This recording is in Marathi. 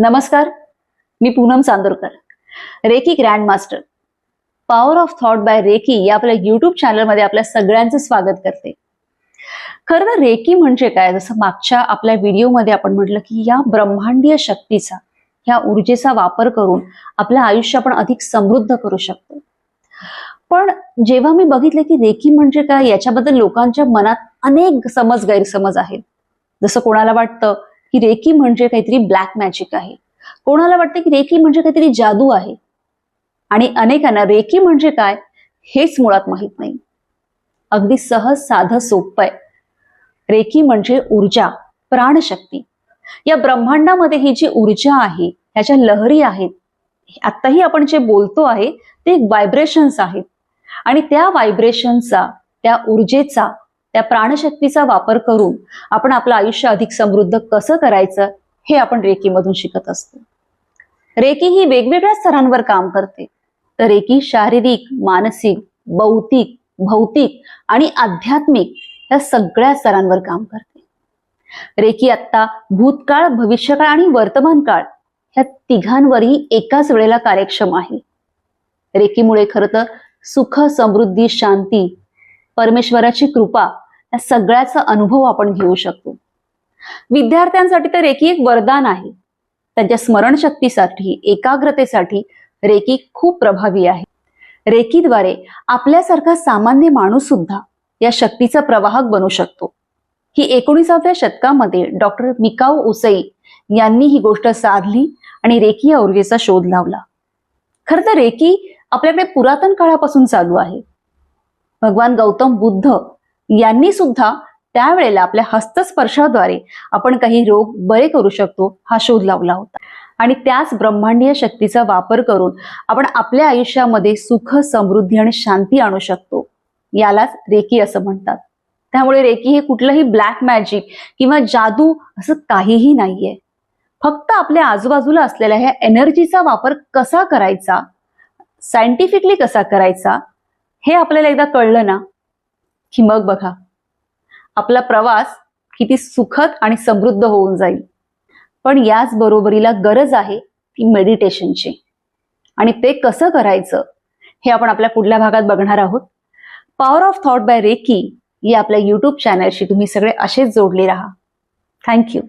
नमस्कार, मी Poonam Chandorkar, reiki grand master. Power of thought by reiki या आपल्या युट्यूब चॅनलमध्ये आपल्या सगळ्यांचं स्वागत करते. खरं तर रेकी म्हणजे काय, जसं मागच्या आपल्या व्हिडिओमध्ये आपण म्हटलं की या ब्रह्मांडीय शक्तीचा, या ऊर्जेचा वापर करून आपलं आयुष्य आपण अधिक समृद्ध करू शकतो. पण जेव्हा मी बघितलं की रेकी म्हणजे काय, याच्याबद्दल लोकांच्या मनात अनेक गैरसमज आहेत. जसं कोणाला वाटतं की रेकी म्हणजे काहीतरी ब्लॅक मॅजिक आहे, कोणाला वाटतं की रेकी म्हणजे काहीतरी जादू आहे, आणि अनेकांना रेकी म्हणजे काय हेच मुळात माहित नाही. अगदी सहज साधं सोपं आहे. रेकी म्हणजे ऊर्जा, प्राणशक्ती. या ब्रह्मांडामध्ये ही जी ऊर्जा आहे, ह्याच्या लहरी आहेत, आत्ताही आपण जे बोलतो आहे ते व्हायब्रेशन्स आहेत, आणि त्या व्हायब्रेशनचा, त्या ऊर्जेचा, त्या प्राणशक्तीचा वापर करून आपण आपलं आयुष्य अधिक समृद्ध कसं करायचं हे आपण रेकीमधून शिकत असतो. रेकी ही वेगवेगळ्या स्तरांवर काम करते. तर रेकी शारीरिक, मानसिक, बौद्धिक, भौतिक आणि आध्यात्मिक या सगळ्या स्तरांवर काम करते. रेकी आत्ता भूतकाळ, भविष्यकाळ आणि वर्तमान काळ ह्या तिघांवरही एकाच वेळेला कार्यक्षम आहे. रेकीमुळे खरं तर सुख, समृद्धी, शांती, परमेश्वराची कृपा या सगळ्याचा अनुभव आपण घेऊ शकतो. विद्यार्थ्यांसाठी तर रेकी एक वरदान आहे. त्यांच्या स्मरणशक्तीसाठी, एकाग्रतेसाठी रेकी खूप प्रभावी आहे. रेकीद्वारे आपल्यासारखा सामान्य माणूस सुद्धा या शक्तीचा प्रवाहक बनू शकतो. ही 19व्या शतकामध्ये डॉक्टर मिकाओ उसई यांनी ही गोष्ट साधली आणि रेकी या ऊर्जेचा शोध लावला. खरं तर रेकी आपल्याकडे पुरातन काळापासून चालू आहे. भगवान गौतम बुद्ध यांनी सुद्धा त्यावेळेला आपल्या हस्तस्पर्शाद्वारे आपण काही रोग बरे करू शकतो हा शोध लावला होता. आणि त्याच ब्रह्मांडीय शक्तीचा वापर करून आपण आपल्या आयुष्यामध्ये सुख, समृद्धी आणि शांती आणू शकतो. यालाच रेकी असं म्हणतात. त्यामुळे रेकी हे कुठलंही ब्लॅक मॅजिक किंवा जादू असं काहीही नाहीये. फक्त आपल्या आजूबाजूला असलेल्या ह्या एनर्जीचा वापर कसा करायचा, सायंटिफिकली कसा करायचा, हे आपल्याला एकदा कळलं ना की मग बघा आपला प्रवास किती सुखद आणि समृद्ध होऊन जाईल. पण याच बरोबरीला गरज आहे ती मेडिटेशनची, आणि ते कसं करायचं हे आपण आपल्या पुढल्या भागात बघणार आहोत. Power of thought by reiki या आपल्या युट्यूब चॅनलशी तुम्ही सगळे असेच जोडले राहा. थँक्यू.